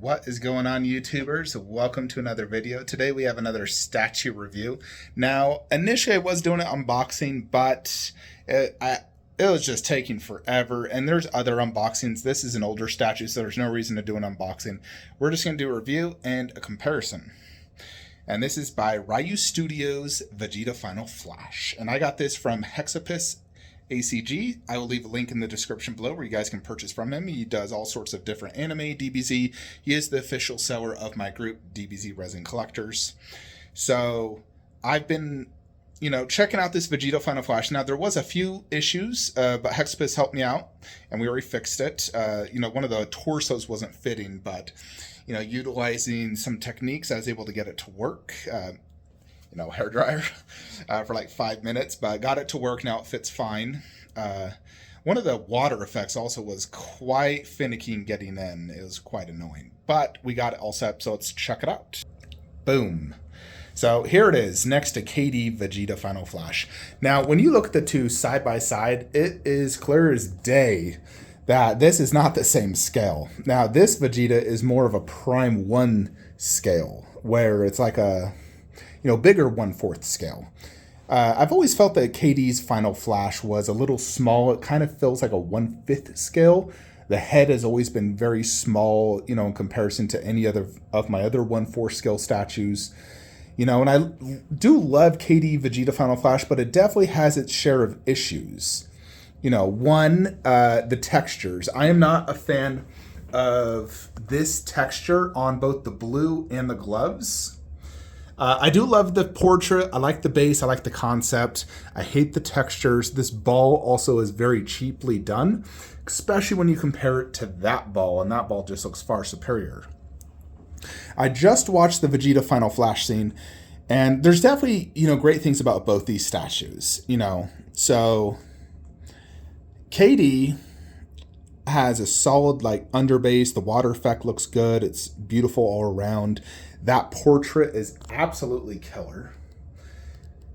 What is going on, YouTubers? Welcome to another video. Today we have another statue review. Now, initially I was doing an unboxing, but it was just taking forever, and there's other unboxings. This is an older statue, so there's no reason to do an unboxing. We're just going to do a review and a comparison. And this is by Ryu Studios Vegeta Final Flash. And I got this from Hexapus ACG. I will leave a link in the description below where you guys can purchase from him. He does all sorts of different anime, DBZ. He is the official seller of my group, DBZ Resin Collectors. So I've been, checking out this Vegeta Final Flash. Now, there was a few issues, but Hexapus helped me out, and we already fixed it. One of the torsos wasn't fitting, but, utilizing some techniques, I was able to get it to work. Hairdryer for like 5 minutes, but I got it to work. Now it fits fine. One of the water effects also was quite finicky in getting in. It was quite annoying, but we got it all set, so let's check it out. Boom. So here it is next to KD Vegeta Final Flash. Now, when you look at the two side by side, it is clear as day that this is not the same scale. Now, this Vegeta is more of a Prime 1 scale, where it's like a bigger 1/4 scale. I've always felt that KD's Final Flash was a little small. It kind of feels like a 1/5 scale. The head has always been very small, in comparison to any other of my other 1/4 scale statues. And I do love KD Vegeta Final Flash, but it definitely has its share of issues. The textures. I am not a fan of this texture on both the blue and the gloves. I do love the portrait. I like the base. I like the concept. I hate the textures. This ball also is very cheaply done, especially when you compare it to that ball, and that ball just looks far superior. I just watched the Vegeta Final Flash scene, and there's definitely, great things about both these statues, So KD has a solid underbase. The water effect looks good. It's beautiful all around. That portrait is absolutely killer.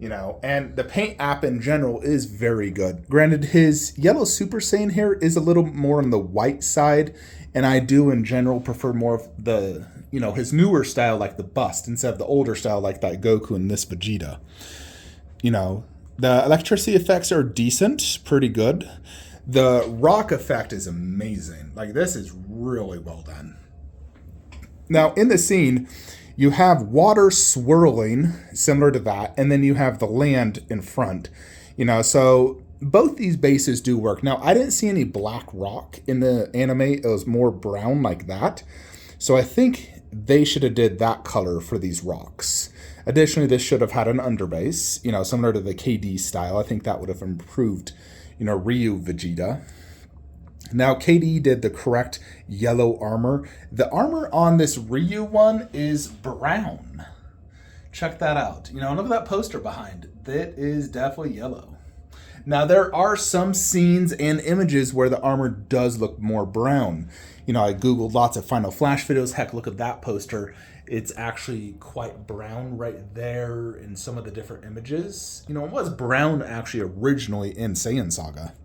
And the paint app in general is very good. Granted, his yellow Super Saiyan hair is a little more on the white side, and I do in general prefer more of the, his newer style, like the bust, instead of the older style like that Goku and this Vegeta. The electricity effects are decent, pretty good. The rock effect is amazing. This is really well done. Now, in the scene, you have water swirling, similar to that, and then you have the land in front. So both these bases do work. Now, I didn't see any black rock in the anime. It was more brown like that. So I think they should have did that color for these rocks. Additionally, this should have had an underbase, similar to the KD style. I think that would have improved, Ryu Vegeta. Now, KD did the correct yellow armor. The armor on this Ryu one is brown. Check that out. Look at that poster behind. That is definitely yellow. Now, there are some scenes and images where the armor does look more brown. I Googled lots of Final Flash videos. Heck, look at that poster. It's actually quite brown right there in some of the different images. It was brown actually originally in Saiyan Saga.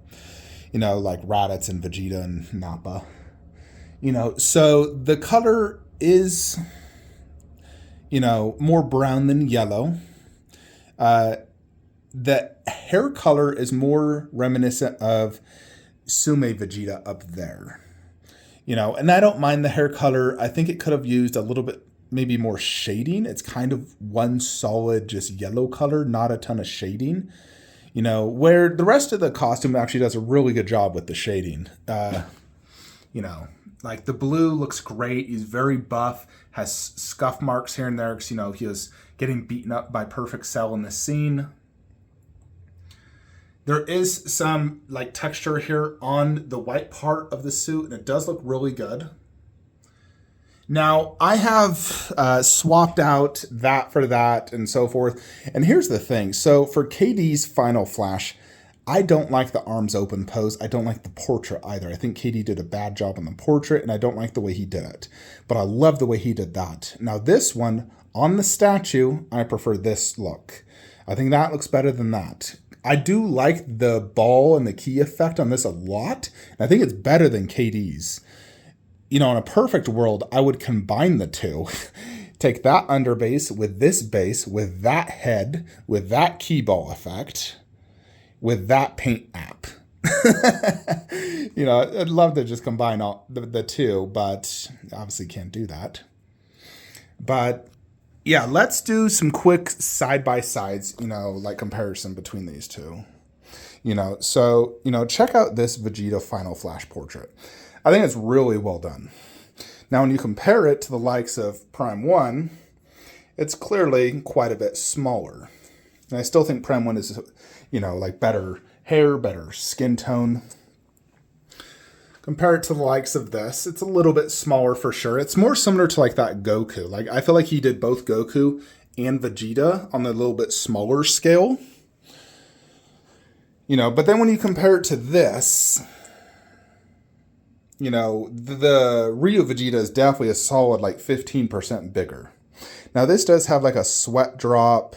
Like Raditz and Vegeta and Nappa. So the color is, more brown than yellow. The hair color is more reminiscent of Sume Vegeta up there. And I don't mind the hair color. I think it could have used a little bit, maybe more shading. It's kind of one solid, just yellow color, not a ton of shading. Where the rest of the costume actually does a really good job with the shading. Like the blue looks great. He's very buff, has scuff marks here and there because, he was getting beaten up by Perfect Cell in the scene. There is some texture here on the white part of the suit, and it does look really good. Now, I have swapped out that for that and so forth. And here's the thing. So for KD's Final Flash, I don't like the arms open pose. I don't like the portrait either. I think KD did a bad job on the portrait, and I don't like the way he did it. But I love the way he did that. Now, this one, on the statue, I prefer this look. I think that looks better than that. I do like the ball and the key effect on this a lot. And I think it's better than KD's. in a perfect world, I would combine the two. Take that underbase with this base, with that head, with that key ball effect, with that paint app. I'd love to just combine all the two, but obviously can't do that. But yeah, let's do some quick side-by-sides, like comparison between these two. So check out this Vegeta Final Flash portrait. I think it's really well done. Now, when you compare it to the likes of Prime 1, it's clearly quite a bit smaller. And I still think Prime 1 is, like better hair, better skin tone. Compare it to the likes of this, it's a little bit smaller for sure. It's more similar to like that Goku. Like I feel like he did both Goku and Vegeta on the little bit smaller scale. But then when you compare it to this, the Ryu Vegeta is definitely a solid like 15% bigger. Now this does have like a sweat drop,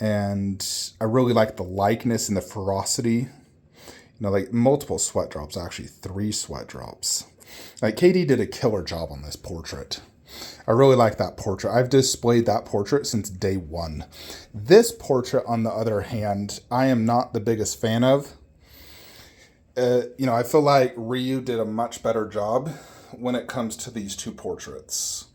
and I really like the likeness and the ferocity. Like multiple sweat drops, actually 3 sweat drops. Like KD did a killer job on this portrait. I really like that portrait. I've displayed that portrait since day one. This portrait, on the other hand, I am not the biggest fan of. I feel like Ryu did a much better job when it comes to these two portraits.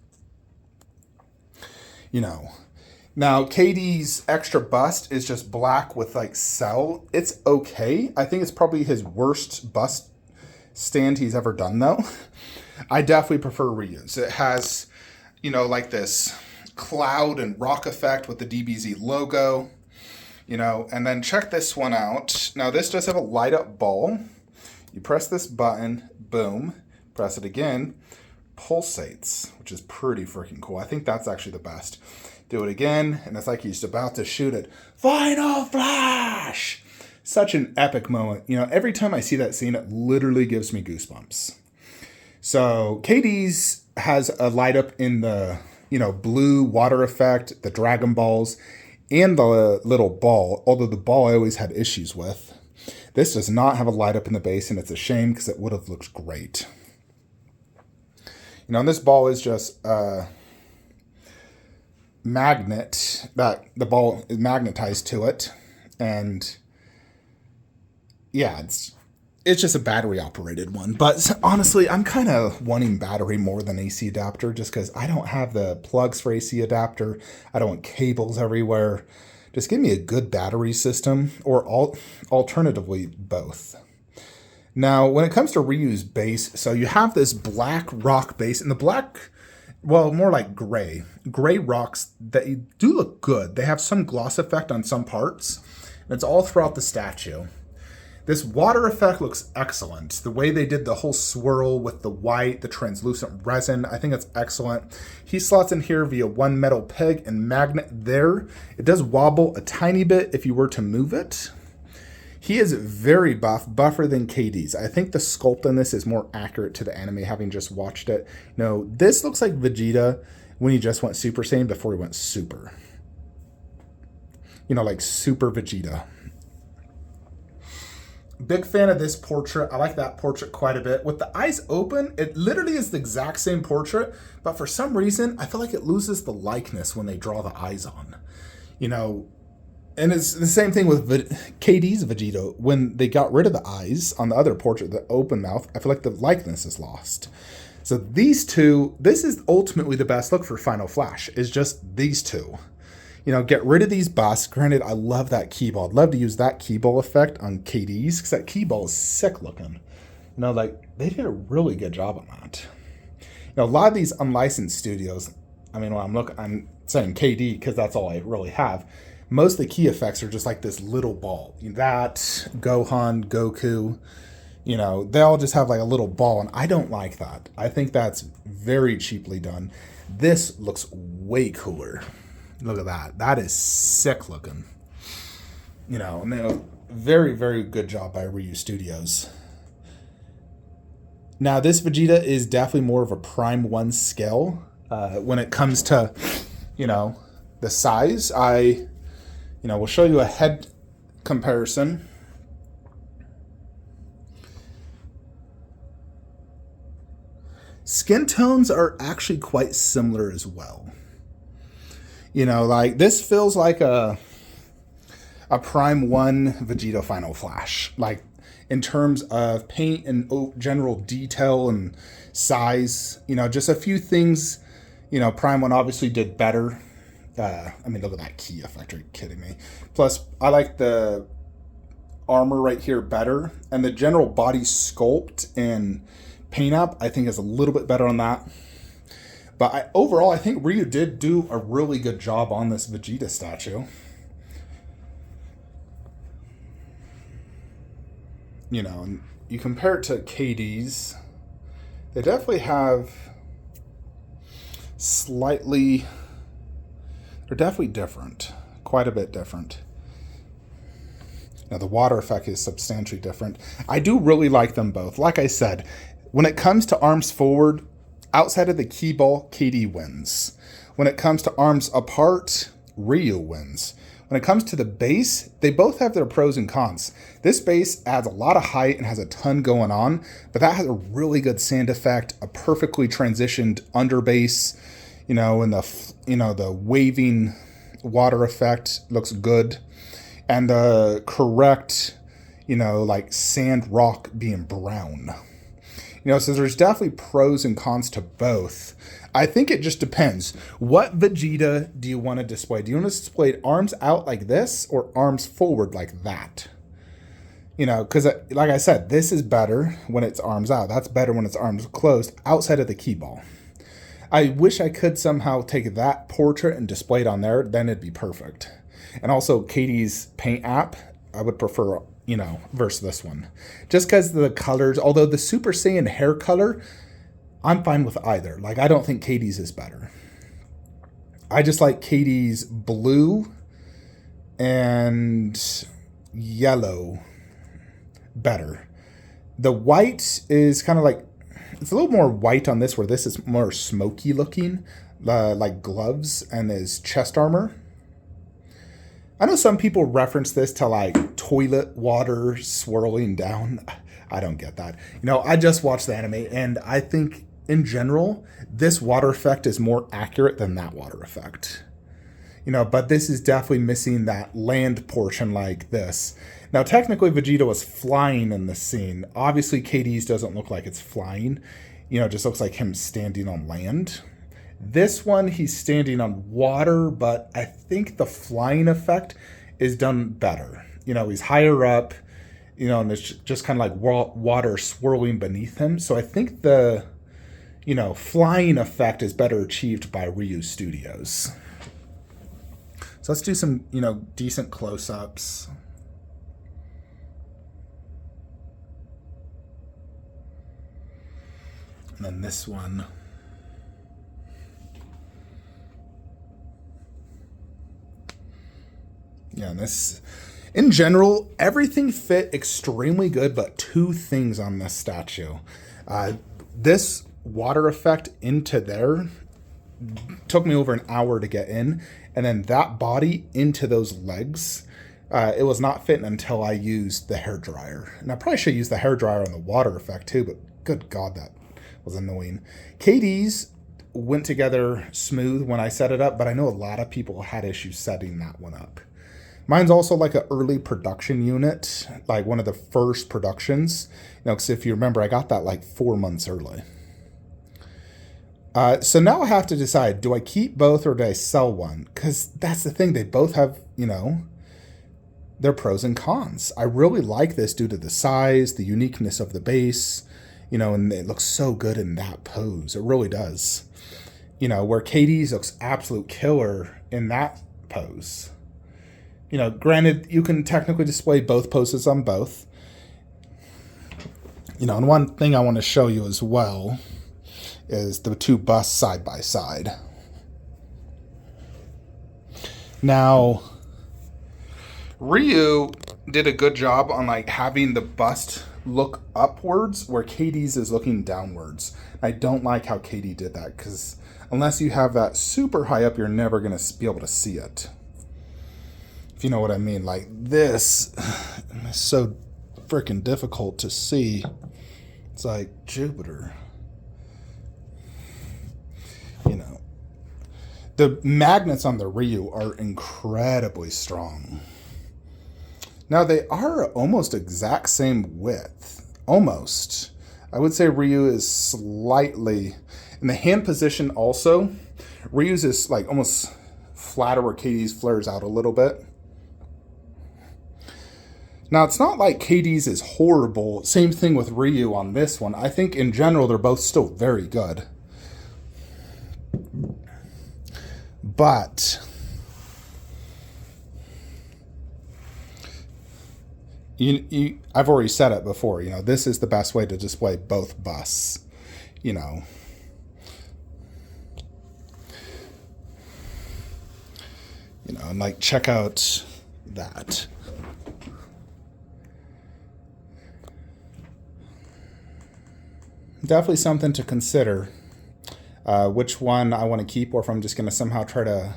Now KD's extra bust is just black with like cell. It's okay. I think it's probably his worst bust stand he's ever done though. I definitely prefer Ryu's. It has, like this cloud and rock effect with the DBZ logo. And then check this one out. Now this does have a light up ball. You press this button, boom, press it again, pulsates, which is pretty freaking cool. I think that's actually the best. Do it again, and it's like he's about to shoot it. Final Flash! Such an epic moment. Every time I see that scene, it literally gives me goosebumps. So KD's has a light up in the, blue water effect, the Dragon Balls, and the little ball, although the ball I always had issues with. This does not have a light up in the base, and it's a shame because it would have looked great. And this ball is just magnet, that the ball is magnetized to it, and yeah, it's just a battery operated one. But honestly, I'm kind of wanting battery more than AC adapter, just because I don't have the plugs for AC adapter. I don't want cables everywhere. Just give me a good battery system, or alternatively both. Now, when it comes to Ryu's base, so you have this black rock base, and the black, well, more like gray rocks that do look good. They have some gloss effect on some parts, and it's all throughout the statue. This water effect looks excellent. The way they did the whole swirl with the white, the translucent resin, I think it's excellent. He slots in here via one metal peg and magnet there. It does wobble a tiny bit if you were to move it. He is very buffer than KD's. I think the sculpt on this is more accurate to the anime, having just watched it. This looks like Vegeta when he just went Super Saiyan before he went Super. Like Super Vegeta. Big fan of this portrait. I like that portrait quite a bit. With the eyes open, it literally is the exact same portrait, but for some reason, I feel like it loses the likeness when they draw the eyes on. And it's the same thing with KD's Vegeta. When they got rid of the eyes on the other portrait, the open mouth, I feel like the likeness is lost. So these two, this is ultimately the best look for Final Flash, is just these two. Get rid of these busts. Granted, I love that key ball. I'd love to use that key ball effect on KD's, because that key ball is sick looking. They did a really good job on that. A lot of these unlicensed studios, I'm saying KD because that's all I really have. Most of the key effects are just like this little ball. That, Gohan, Goku, they all just have like a little ball, and I don't like that. I think that's very cheaply done. This looks way cooler. Look at that. That is sick looking. And very, very good job by Ryu Studios. Now, this Vegeta is definitely more of a Prime 1 scale. When it comes to, the size, we'll show you a head comparison. Skin tones are actually quite similar as well. You know, like this feels like a Prime 1 Vegeta Final Flash. Like in terms of paint and general detail and size, you know, just a few things, you know, Prime 1 obviously did better. I mean, look at that key effect. Are you kidding me? Plus, I like the armor right here better. And the general body sculpt and paint up, I think, is a little bit better on that. But overall, I think Ryu did do a really good job on this Vegeta statue. You know, and you compare it to KD's, they definitely have slightly... They're definitely different, quite a bit different. Now the water effect is substantially different. I do really like them both. Like I said, when it comes to arms forward, outside of the key ball, KD wins. When it comes to arms apart, Ryu wins. When it comes to the base, they both have their pros and cons. This base adds a lot of height and has a ton going on, but that has a really good sand effect, a perfectly transitioned under base. You know, and the waving water effect looks good. And the correct, you know, like sand rock being brown. You know, so there's definitely pros and cons to both. I think it just depends. What Vegeta do you want to display? Do you want to display arms out like this or arms forward like that? You know, because like I said, this is better when it's arms out. That's better when it's arms closed outside of the key ball. I wish I could somehow take that portrait and display it on there. Then it'd be perfect. And also Katie's paint app, I would prefer, you know, versus this one. Just because the colors, although the Super Saiyan hair color, I'm fine with either. Like, I don't think Katie's is better. I just like Katie's blue and yellow better. The white is kind of like, it's a little more white on this, where this is more smoky looking, like gloves and his chest armor. I know some people reference this to like toilet water swirling down. I don't get that. You know, I just watched the anime, and I think in general, this water effect is more accurate than that water effect. You know, but this is definitely missing that land portion like this. Now, technically, Vegeta was flying in this scene. Obviously, KD's doesn't look like it's flying. You know, it just looks like him standing on land. This one, he's standing on water, but I think the flying effect is done better. You know, he's higher up, you know, and it's just kind of like water swirling beneath him. So I think the, you know, flying effect is better achieved by Ryu Studios. So let's do some, you know, decent close-ups. And then this one. Yeah, and this, in general, everything fit extremely good, but two things on this statue. This water effect into there took me over an hour to get in, and then that body into those legs, it was not fitting until I used the hairdryer. And I probably should use the hairdryer on the water effect too, but good God, that was annoying. KD's went together smooth when I set it up, but I know a lot of people had issues setting that one up. Mine's also like an early production unit, like one of the first productions. You know, because if you remember, I got that like 4 months early. So now I have to decide, do I keep both or do I sell one? Because that's the thing, they both have, you know, their pros and cons. I really like this due to the size, the uniqueness of the base, you know, and it looks so good in that pose. It really does. You know, where KD's looks absolute killer in that pose. You know, granted, you can technically display both poses on both. You know, and one thing I want to show you as well is the two busts side by side. Now, Ryu did a good job on like having the bust look upwards where KD's is looking downwards. I don't like how KD did that, because unless you have that super high up, you're never going to be able to see it. If you know what I mean. Like this is so freaking difficult to see. It's like Jupiter. The magnets on the Ryu are incredibly strong. Now they are almost exact same width. Almost. I would say Ryu is slightly... In the hand position also, Ryu's is like almost flatter where KD's flares out a little bit. Now, it's not like KD's is horrible. Same thing with Ryu on this one. I think in general, they're both still very good. But I've already said it before, you know, this is the best way to display both busts, you know. You know, and like, check out that. Definitely something to consider, which one I want to keep, or if I'm just going to somehow try to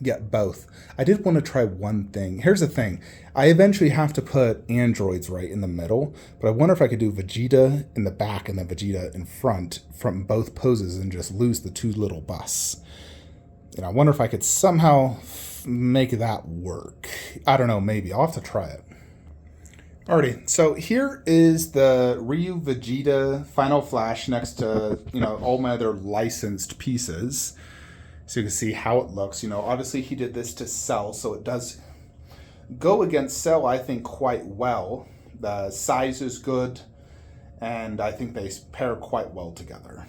get both. I did want to try one thing. Here's the thing. I eventually have to put androids right in the middle, but I wonder if I could do Vegeta in the back and then Vegeta in front from both poses and just lose the two little busts. And I wonder if I could somehow make that work. I don't know, maybe. I'll have to try it. Alrighty, so here is the Ryu Vegeta Final Flash next to, you know, all my other licensed pieces. So you can see how it looks. You know, obviously he did this to Cell, so it does go against Cell, I think, quite well. The size is good, and I think they pair quite well together.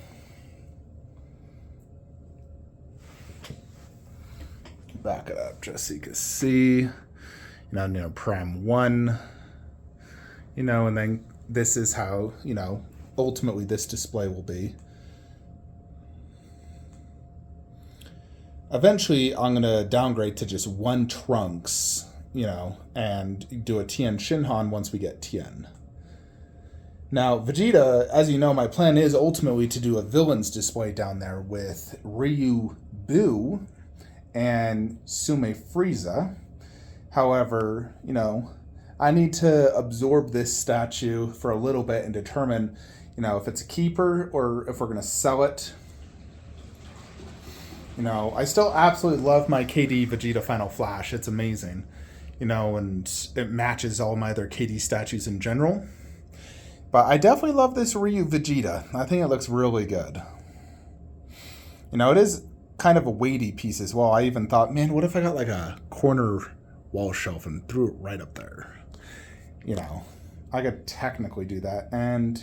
Back it up just so you can see. You know, Pram 1. You know, and then this is how, you know, ultimately this display will be. Eventually, I'm going to downgrade to just one Trunks, you know, and do a Tien Shinhan once we get Tien. Now, Vegeta, as you know, my plan is ultimately to do a villains display down there with Ryu Boo and Sume Frieza. However, you know, I need to absorb this statue for a little bit and determine, you know, if it's a keeper or if we're going to sell it. You know, I still absolutely love my KD Vegeta Final Flash. It's amazing, you know, and it matches all my other KD statues in general. But I definitely love this Ryu Vegeta. I think it looks really good. You know, it is kind of a weighty piece as well. I even thought, man, what if I got like a corner wall shelf and threw it right up there? You know, I could technically do that. And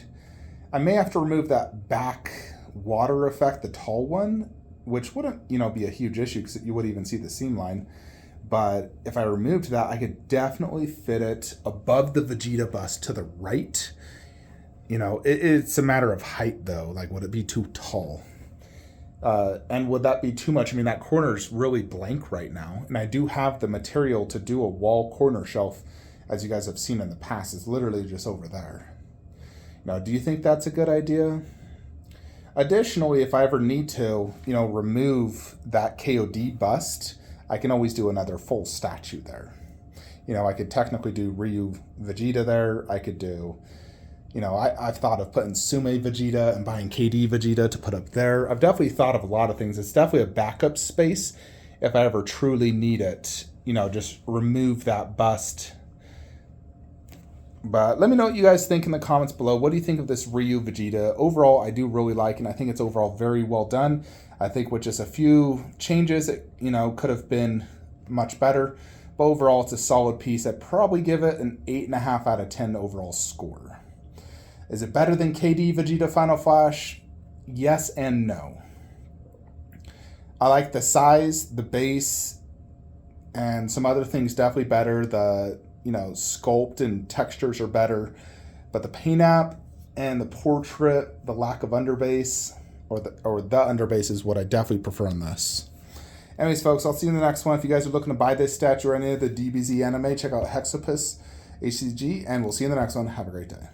I may have to remove that back water effect, the tall one, which wouldn't, you know, be a huge issue because you wouldn't even see the seam line. But if I removed that, I could definitely fit it above the Vegeta bust to the right. You know, it's a matter of height, though. Like, would it be too tall? And would that be too much? I mean, that corner is really blank right now. And I do have the material to do a wall corner shelf, as you guys have seen in the past. It's literally just over there. Now, do you think that's a good idea? Additionally, if I ever need to, you know, remove that KOD bust, I can always do another full statue there. You know, I could technically do Ryu Vegeta there. I could do, you know, I've thought of putting Sume Vegeta and buying KD Vegeta to put up there. I've definitely thought of a lot of things. It's definitely a backup space if I ever truly need it. You know, just remove that bust. But let me know what you guys think in the comments below. What do you think of this Ryu Vegeta? Overall, I do really like it, and I think it's overall very well done. I think with just a few changes, it, you know, could have been much better. But overall, it's a solid piece. I'd probably give it an 8.5 out of 10 overall score. Is it better than KD Vegeta Final Flash? Yes and no. I like the size, the base, and some other things definitely better. The, you know, sculpt and textures are better, but the paint app and the portrait, the lack of underbase, or the underbase is what I definitely prefer on this. Anyways, folks, I'll see you in the next one. If you guys are looking to buy this statue or any of the DBZ anime, check out Hexapus HCG, and we'll see you in the next one. Have a great day.